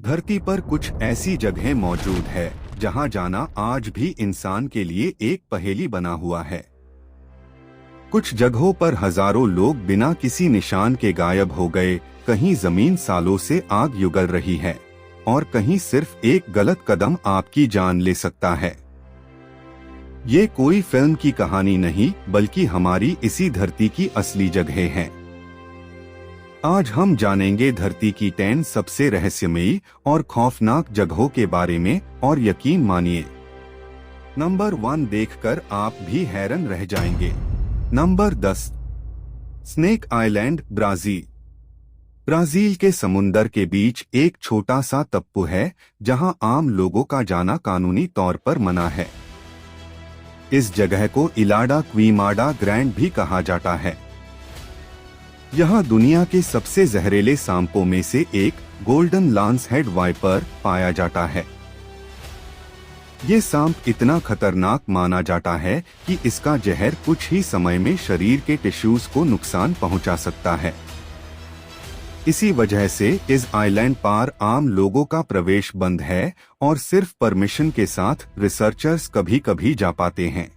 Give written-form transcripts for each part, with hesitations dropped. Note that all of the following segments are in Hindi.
धरती पर कुछ ऐसी जगहें मौजूद है जहां जाना आज भी इंसान के लिए एक पहेली बना हुआ है। कुछ जगहों पर हजारों लोग बिना किसी निशान के गायब हो गए, कहीं जमीन सालों से आग युगल रही है और कहीं सिर्फ एक गलत कदम आपकी जान ले सकता है। ये कोई फिल्म की कहानी नहीं, बल्कि हमारी इसी धरती की असली जगहें हैं। आज हम जानेंगे धरती की 10 सबसे रहस्यमयी और खौफनाक जगहों के बारे में, और यकीन मानिए, नंबर 1 देखकर आप भी हैरान रह जाएंगे। Number 10, snake island, Brazil. Brazil के समुंदर के बीच एक छोटा सा टापू है जहां आम लोगों का जाना कानूनी तौर पर मना है। इस जगह को इलाडा क्वीमाडा ग्रैंड भी कहा जाता है। यहाँ दुनिया के सबसे जहरीले सांपों में से एक गोल्डन लांस हेड वाइपर पाया जाता है। ये सांप इतना खतरनाक माना जाता है कि इसका जहर कुछ ही समय में शरीर के टिश्यूज को नुकसान पहुंचा सकता है। इसी वजह से इस आइलैंड पर आम लोगों का प्रवेश बंद है और सिर्फ परमिशन के साथ रिसर्चर्स कभी-कभी जा पाते हैं।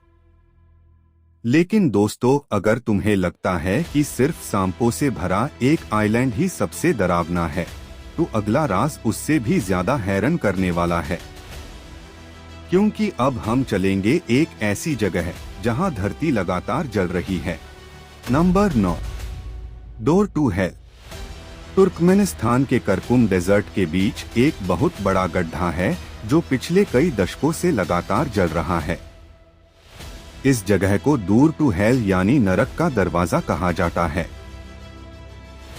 लेकिन दोस्तों, अगर तुम्हें लगता है कि सिर्फ सांपों से भरा एक आइलैंड ही सबसे डरावना है, तो अगला राज उससे भी ज्यादा हैरान करने वाला है। क्योंकि अब हम चलेंगे एक ऐसी जगह जहां धरती लगातार जल रही है। Number 9, door to hell. Turkmenistan के करकुम डेजर्ट के बीच एक बहुत बड़ा गड्ढा है जो पिछले कई दशकों से लगातार जल रहा है। इस जगह को डोर टू हेल यानी नरक का दरवाजा कहा जाता है।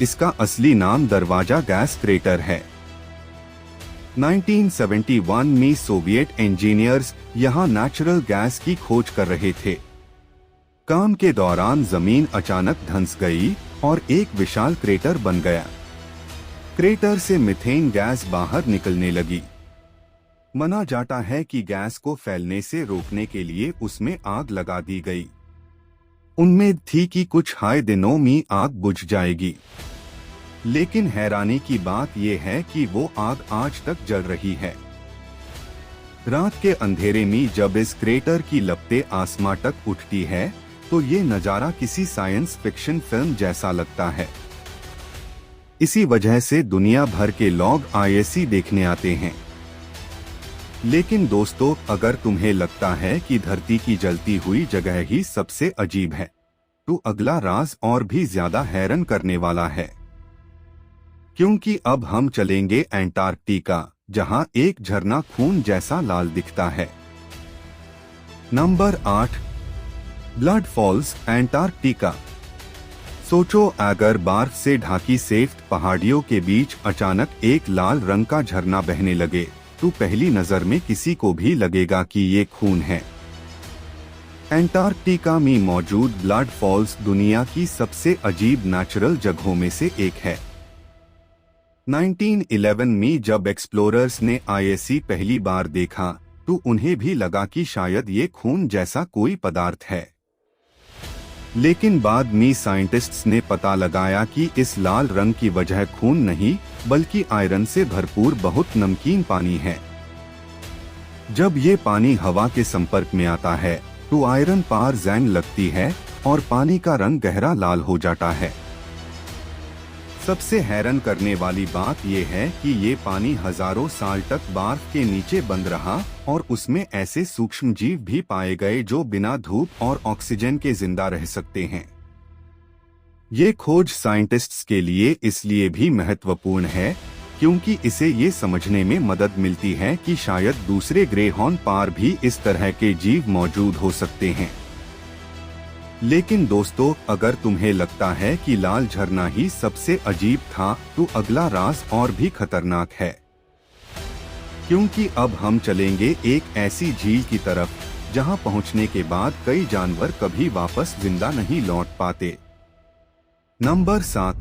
इसका असली नाम दरवाजा गैस क्रेटर है। 1971 में सोवियत इंजीनियर्स यहां नेचुरल गैस की खोज कर रहे थे। काम के दौरान जमीन अचानक धंस गई और एक विशाल क्रेटर बन गया। क्रेटर से मीथेन गैस बाहर निकलने लगी। माना जाता है कि गैस को फैलने से रोकने के लिए उसमें आग लगा दी गई। उम्मीद थी कि कुछ हाय दिनों में आग बुझ जाएगी, लेकिन हैरानी की बात यह है कि वो आग आज तक जल रही है। रात के अंधेरे में जब इस क्रेटर की लपटें आसमां तक उठती है, तो ये नजारा किसी साइंस फिक्शन फिल्म जैसा लगता है। इसी वजह से दुनिया भर के लोग आईएससी देखने आते हैं। लेकिन दोस्तों, अगर तुम्हें लगता है कि धरती की जलती हुई जगह ही सबसे अजीब है, तो अगला राज और भी ज्यादा हैरान करने वाला है। क्योंकि अब हम चलेंगे अंटार्कटिका, जहां एक झरना खून जैसा लाल दिखता है। Number 8, Blood Falls, Antarctica. सोचो, अगर बर्फ से ढाकी सेफ्ट पहाड़ियों के बीच अचानक एक लाल रंग का झरना बहने लगे, तो पहली नजर में किसी को भी लगेगा कि ये खून है। अंटार्कटिका में मौजूद ब्लड फॉल्स दुनिया की सबसे अजीब नेचुरल जगहों में से एक है। 1911 में जब एक्सप्लोरर्स ने आईएससी पहली बार देखा, तो उन्हें भी लगा कि शायद ये खून जैसा कोई पदार्थ है। लेकिन बाद में साइंटिस्ट्स ने पता लगाया कि इस लाल रंग की वजह खून नहीं, बल्कि आयरन से भरपूर बहुत नमकीन पानी है। जब ये पानी हवा के संपर्क में आता है, तो आयरन पार जंग लगती है और पानी का रंग गहरा लाल हो जाता है। सबसे हैरान करने वाली बात यह है कि ये पानी हजारों साल तक बर्फ के नीचे बंद रहा और उसमें ऐसे सूक्ष्म जीव भी पाए गए जो बिना धूप और ऑक्सीजन के जिंदा रह सकते हैं। ये खोज साइंटिस्ट्स के लिए इसलिए भी महत्वपूर्ण है क्योंकि इसे ये समझने में मदद मिलती है कि शायद दूसरे ग्रहों पर भी इस तरह के जीव मौजूद हो सकते हैं। लेकिन दोस्तों, अगर तुम्हें लगता है कि लाल झरना ही सबसे अजीब था, तो अगला राज और भी खतरनाक है। क्योंकि अब हम चलेंगे एक ऐसी झील की तरफ जहां पहुंचने के बाद कई जानवर कभी वापस जिंदा नहीं लौट पाते। Number 7,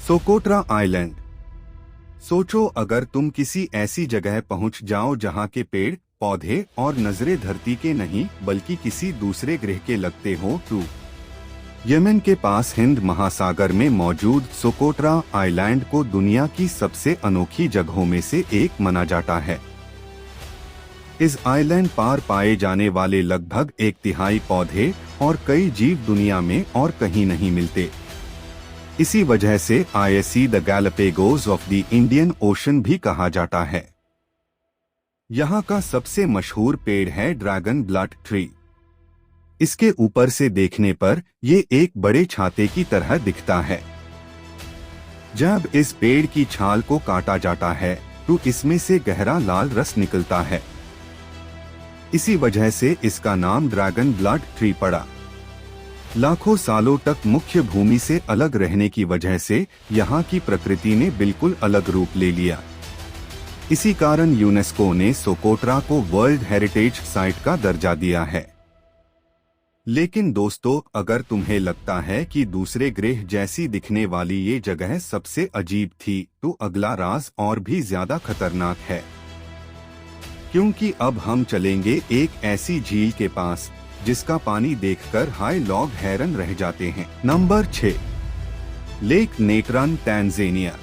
Socotra island. सोचो, अगर तुम किसी ऐसी जगह पहुंच जाओ जहां के पेड़ पौधे और नजरें धरती के नहीं बल्कि किसी दूसरे ग्रह के लगते हो, तो यमन के पास हिंद महासागर में मौजूद सोकोट्रा आइलैंड को दुनिया की सबसे अनोखी जगहों में से एक माना जाता है। इस आइलैंड पर पाए जाने वाले लगभग 1/3 पौधे और कई जीव दुनिया में और कहीं नहीं मिलते। इसी वजह से इसे the Galapagos of the Indian ocean भी कहा जाता है। यहाँ का सबसे मशहूर पेड़ है ड्रैगन ब्लड ट्री। इसके ऊपर से देखने पर ये एक बड़े छाते की तरह दिखता है। जब इस पेड़ की छाल को काटा जाता है तो इसमें से गहरा लाल रस निकलता है। इसी वजह से इसका नाम ड्रैगन ब्लड ट्री पड़ा। लाखों सालों तक मुख्य भूमि से अलग रहने की वजह से यहाँ की प्रकृति ने बिल्कुल अलग रूप ले लिया। इसी कारण यूनेस्को ने सोकोट्रा को वर्ल्ड हेरिटेज साइट का दर्जा दिया है। लेकिन दोस्तों, अगर तुम्हें लगता है कि दूसरे ग्रह जैसी दिखने वाली ये जगह सबसे अजीब थी, तो अगला राज और भी ज्यादा खतरनाक है, क्योंकि अब हम चलेंगे एक ऐसी झील के पास जिसका पानी देखकर हाई लॉग हैरान रह जाते हैं। Number 6, lake Natron, Tanzania.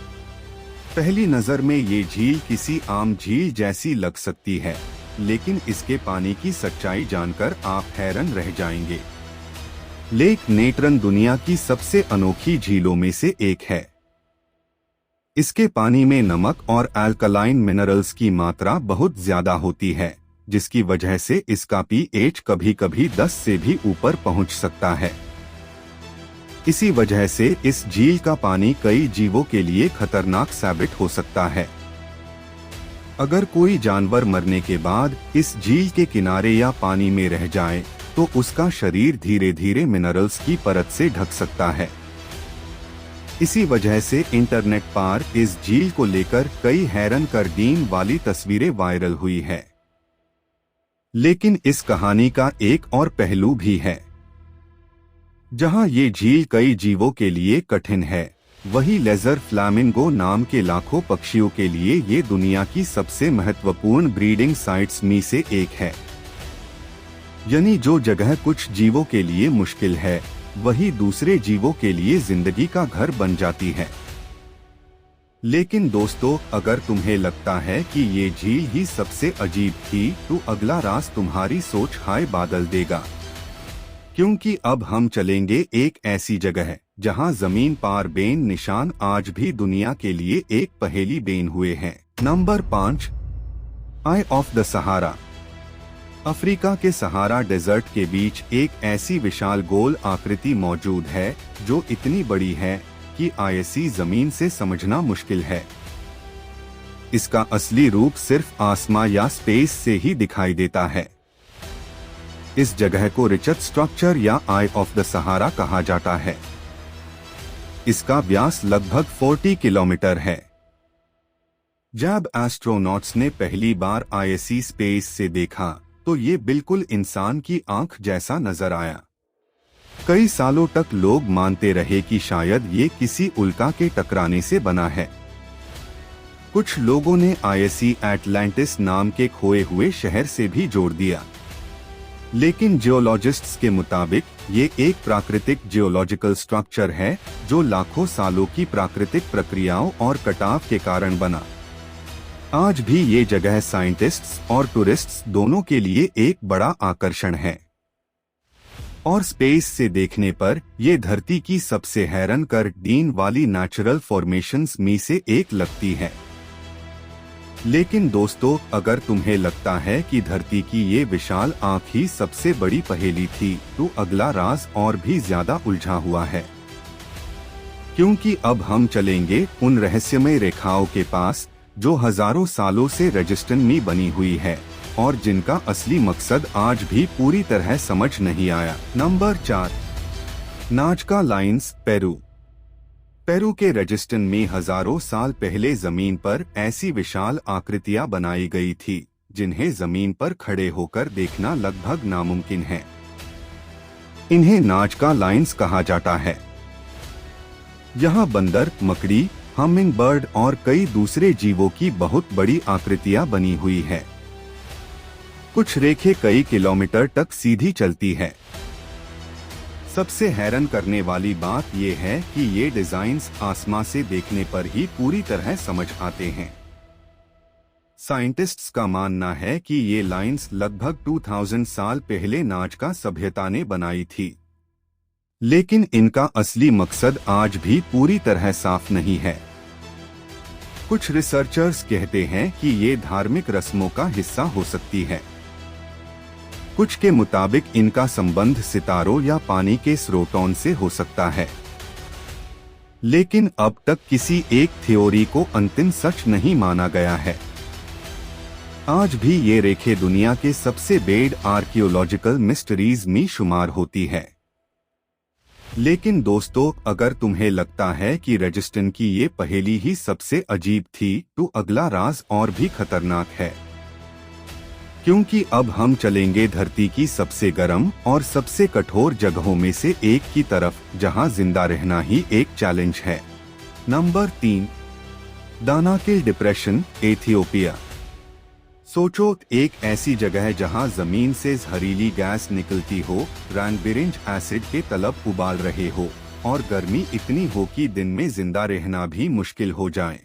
पहली नजर में ये झील किसी आम झील जैसी लग सकती है, लेकिन इसके पानी की सच्चाई जानकर आप हैरान रह जाएंगे। लेक नेत्रन दुनिया की सबसे अनोखी झीलों में से एक है। इसके पानी में नमक और अल्कलाइन मिनरल्स की मात्रा बहुत ज्यादा होती है, जिसकी वजह से इसका pH कभी-कभी 10 से भी ऊपर पहुंच सकता है। इसी वजह से इस झील का पानी कई जीवों के लिए खतरनाक साबित हो सकता है। अगर कोई जानवर मरने के बाद इस झील के किनारे या पानी में रह जाए तो उसका शरीर धीरे धीरे मिनरल्स की परत से ढक सकता है। इसी वजह से इंटरनेट पर इस झील को लेकर कई हैरान कर देने वाली तस्वीरें वायरल हुई है। लेकिन इस कहानी का एक और पहलू भी है। जहां ये झील कई जीवों के लिए कठिन है, वही लेजर फ्लैमिंगो नाम के लाखों पक्षियों के लिए ये दुनिया की सबसे महत्वपूर्ण ब्रीडिंग साइट्स में से एक है। यानी जो जगह कुछ जीवों के लिए मुश्किल है, वही दूसरे जीवों के लिए जिंदगी का घर बन जाती है। लेकिन दोस्तों, अगर तुम्हें लगता है कि ये झील ही सबसे अजीब थी, तो अगला राज तुम्हारी सोच हाय बादल देगा, क्योंकि अब हम चलेंगे एक ऐसी जगह जहां जमीन पर बेन निशान आज भी दुनिया के लिए एक पहेली बेन हुए हैं। Number 5, I of the Sahara. Africa के सहारा डेजर्ट के बीच एक ऐसी विशाल गोल आकृति मौजूद है जो इतनी बड़ी है कि इसे जमीन से समझना मुश्किल है। इसका असली रूप सिर्फ आसमां या स्पेस से ही दिखाई देता है। इस जगह को रिचर्ड स्ट्रक्चर या आई ऑफ द सहारा कहा जाता है। इसका व्यास लगभग 40 किलोमीटर है। जब एस्ट्रोनॉट्स ने पहली बार इसे स्पेस से देखा तो ये बिल्कुल इंसान की आंख जैसा नजर आया। कई सालों तक लोग मानते रहे कि शायद ये किसी उल्का के टकराने से बना है। कुछ लोगों ने इसे एटलांटिस नाम के खोए हुए शहर से भी जोड़ दिया, लेकिन जियोलॉजिस्ट्स के मुताबिक ये एक प्राकृतिक जियोलॉजिकल स्ट्रक्चर है जो लाखों सालों की प्राकृतिक प्रक्रियाओं और कटाव के कारण बना। आज भी ये जगह साइंटिस्ट्स और टूरिस्ट्स दोनों के लिए एक बड़ा आकर्षण है, और स्पेस से देखने पर ये धरती की सबसे हैरान कर देने वाली नेचुरल फॉर्मेशंस में से एक लगती है। लेकिन दोस्तों, अगर तुम्हें लगता है कि धरती की ये विशाल आंख ही सबसे बड़ी पहेली थी, तो अगला राज और भी ज्यादा उलझा हुआ है, क्योंकि अब हम चलेंगे उन रहस्यमय रेखाओं के पास जो हजारों सालों से रेगिस्तान में बनी हुई है और जिनका असली मकसद आज भी पूरी तरह समझ नहीं आया। Number 4, नाजका lines, Peru. पेरू के रेगिस्तान में हजारों साल पहले जमीन पर ऐसी विशाल आकृतियां बनाई गई थी जिन्हें जमीन पर खड़े होकर देखना लगभग नामुमकिन है। इन्हें नाजका लाइन्स कहा जाता है। यहाँ बंदर, मकड़ी, हमिंग बर्ड और कई दूसरे जीवों की बहुत बड़ी आकृतियां बनी हुई है। कुछ रेखें कई किलोमीटर तक सीधी चलती है। सबसे हैरान करने वाली बात यह है कि ये डिजाइन्स आसमां से देखने पर ही पूरी तरह समझ आते हैं। साइंटिस्ट्स का मानना है कि ये लाइंस लगभग 2000 साल पहले नाजका सभ्यता ने बनाई थी, लेकिन इनका असली मकसद आज भी पूरी तरह साफ नहीं है। कुछ रिसर्चर्स कहते हैं कि ये धार्मिक रस्मों का हिस्सा हो सकती है। कुछ के मुताबिक इनका संबंध सितारों या पानी के स्रोतों से हो सकता है, लेकिन अब तक किसी एक थ्योरी को अंतिम सच नहीं माना गया है। आज भी ये रेखे दुनिया के सबसे बड़े आर्कियोलॉजिकल मिस्ट्रीज में शुमार होती है। लेकिन दोस्तों, अगर तुम्हें लगता है कि रेजिस्टेंस की ये पहेली ही सबसे अजीब थी, तो अगला राज और भी खतरनाक है, क्योंकि अब हम चलेंगे धरती की सबसे गर्म और सबसे कठोर जगहों में से एक की तरफ, जहां जिंदा रहना ही एक चैलेंज है। Number 3, Danakil depression, Ethiopia. सोचो, एक ऐसी जगह जहां जमीन से जहरीली गैस निकलती हो, रैनबिरिंज एसिड के तलब उबाल रहे हो, और गर्मी इतनी हो कि दिन में जिंदा रहना भी मुश्किल हो जाए।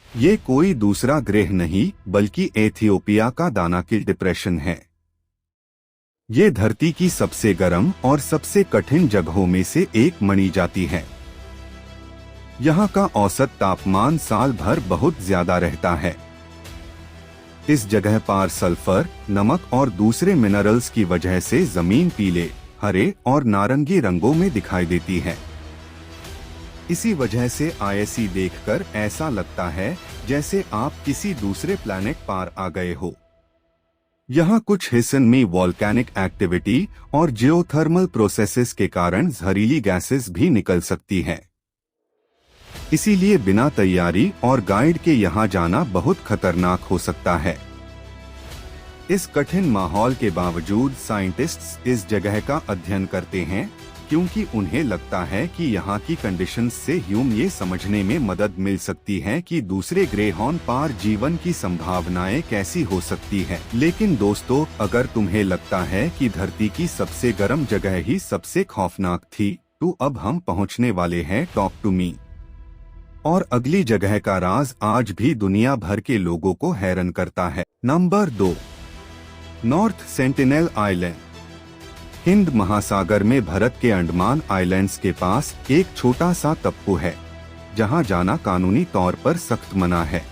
ये कोई दूसरा ग्रह नहीं बल्कि एथियोपिया का दानाकिल डिप्रेशन है। ये धरती की सबसे गर्म और सबसे कठिन जगहों में से एक मानी जाती है। यहाँ का औसत तापमान साल भर बहुत ज्यादा रहता है। इस जगह पर सल्फर, नमक और दूसरे मिनरल्स की वजह से जमीन पीले, हरे और नारंगी रंगों में दिखाई देती है। इसी वजह से आईएससी देखकर ऐसा लगता है जैसे आप किसी दूसरे प्लैनेट पर आ गए हो। यहाँ कुछ हिस्सों में वोल्केनिक एक्टिविटी और जियोथर्मल प्रोसेसेस के कारण जहरीली गैसेस भी निकल सकती है। इसीलिए बिना तैयारी और गाइड के यहाँ जाना बहुत खतरनाक हो सकता है। इस कठिन माहौल के बावजूद साइंटिस्ट्स इस जगह का अध्ययन करते हैं, क्योंकि उन्हें लगता है कि यहाँ की कंडीशंस से ह्यूम ये समझने में मदद मिल सकती है कि दूसरे ग्रहों पर जीवन की संभावनाएं कैसी हो सकती है। लेकिन दोस्तों, अगर तुम्हें लगता है कि धरती की सबसे गर्म जगह ही सबसे खौफनाक थी, तो अब हम पहुँचने वाले हैं टॉप टू मी। और अगली जगह का राज आज भी दुनिया भर के लोगों को हैरान करता है। Number 2, north Sentinel island. हिंद महासागर में भारत के अंडमान आइलैंड्स के पास एक छोटा सा टापू है, जहां जाना कानूनी तौर पर सख्त मना है।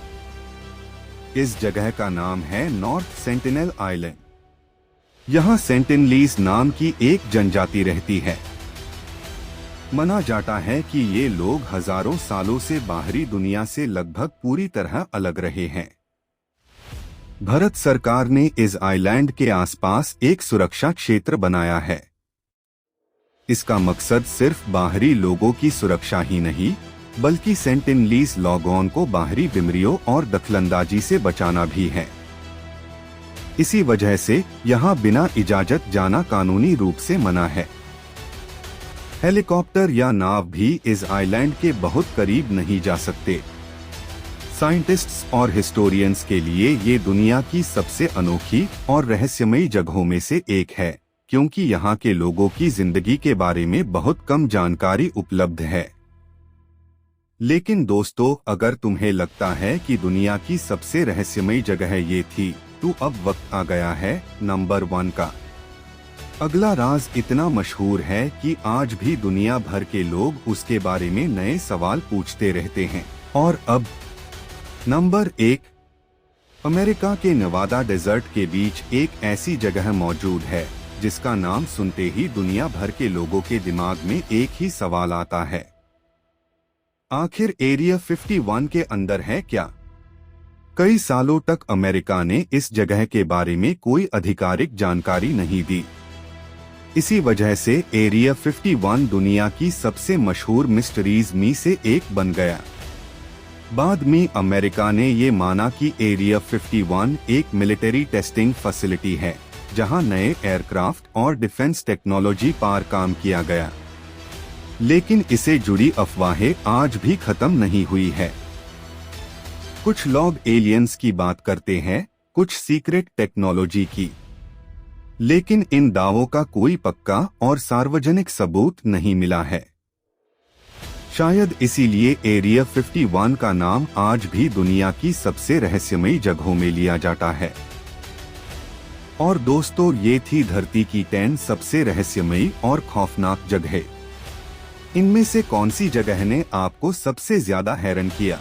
इस जगह का नाम है नॉर्थ सेंटिनेल आइलैंड। यहां सेंटिनलीज नाम की एक जनजाति रहती है। माना जाता है कि ये लोग हजारों सालों से बाहरी दुनिया से लगभग पूरी तरह अलग रहे हैं। भारत सरकार ने इस आइलैंड के आसपास एक सुरक्षा क्षेत्र बनाया है। इसका मकसद सिर्फ बाहरी लोगों की सुरक्षा ही नहीं, बल्कि सेंटिनलीज लोगों को बाहरी बीमारियों और दखलंदाजी से बचाना भी है। इसी वजह से यहाँ बिना इजाजत जाना कानूनी रूप से मना है। हेलीकॉप्टर या नाव भी इस आइलैंड के बहुत करीब नहीं जा सकते। साइंटिस्ट्स और हिस्टोरियंस के लिए ये दुनिया की सबसे अनोखी और रहस्यमयी जगहों में से एक है, क्योंकि यहाँ के लोगों की जिंदगी के बारे में बहुत कम जानकारी उपलब्ध है। लेकिन दोस्तों, अगर तुम्हें लगता है कि दुनिया की सबसे रहस्यमयी जगह ये थी, तो अब वक्त आ गया है नंबर 1 का। अगला राज इतना मशहूर है कि आज भी दुनिया भर के लोग उसके बारे में नए सवाल पूछते रहते हैं। और अब नंबर 1, अमेरिका के नेवादा डेजर्ट के बीच एक ऐसी जगह मौजूद है जिसका नाम सुनते ही दुनिया भर के लोगों के दिमाग में एक ही सवाल आता है, आखिर एरिया 51 के अंदर है क्या? कई सालों तक अमेरिका ने इस जगह के बारे में कोई आधिकारिक जानकारी नहीं दी। इसी वजह से एरिया 51 दुनिया की सबसे मशहूर मिस्ट्रीज में से एक बन गया। बाद में अमेरिका ने ये माना कि एरिया 51 एक मिलिट्री टेस्टिंग फैसिलिटी है, जहां नए एयरक्राफ्ट और डिफेंस टेक्नोलॉजी पर काम किया गया। लेकिन इसे जुड़ी अफवाहें आज भी खत्म नहीं हुई है। कुछ लोग एलियंस की बात करते हैं, कुछ सीक्रेट टेक्नोलॉजी की। लेकिन इन दावों का कोई पक्का और सार्वजनिक सबूत नहीं मिला है। शायद इसीलिए एरिया 51 का नाम आज भी दुनिया की सबसे रहस्यमयी जगहों में लिया जाता है। और दोस्तों, ये थी धरती की 10 सबसे रहस्यमयी और खौफनाक जगहें। इनमें से कौन सी जगह ने आपको सबसे ज्यादा हैरान किया?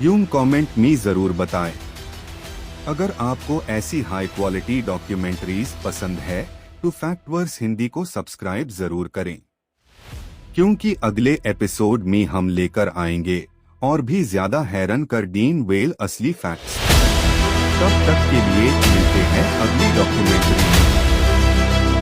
यूं कमेंट में जरूर बताएं। अगर आपको ऐसी हाई क्वालिटी डॉक्यूमेंट्रीज पसंद है तो फैक्टवर्स हिंदी को सब्सक्राइब जरूर करें, क्योंकि अगले एपिसोड में हम लेकर आएंगे और भी ज्यादा हैरान कर डीन वेल असली फैक्ट्स। तब तक के लिए मिलते हैं अगली डॉक्यूमेंट्री में।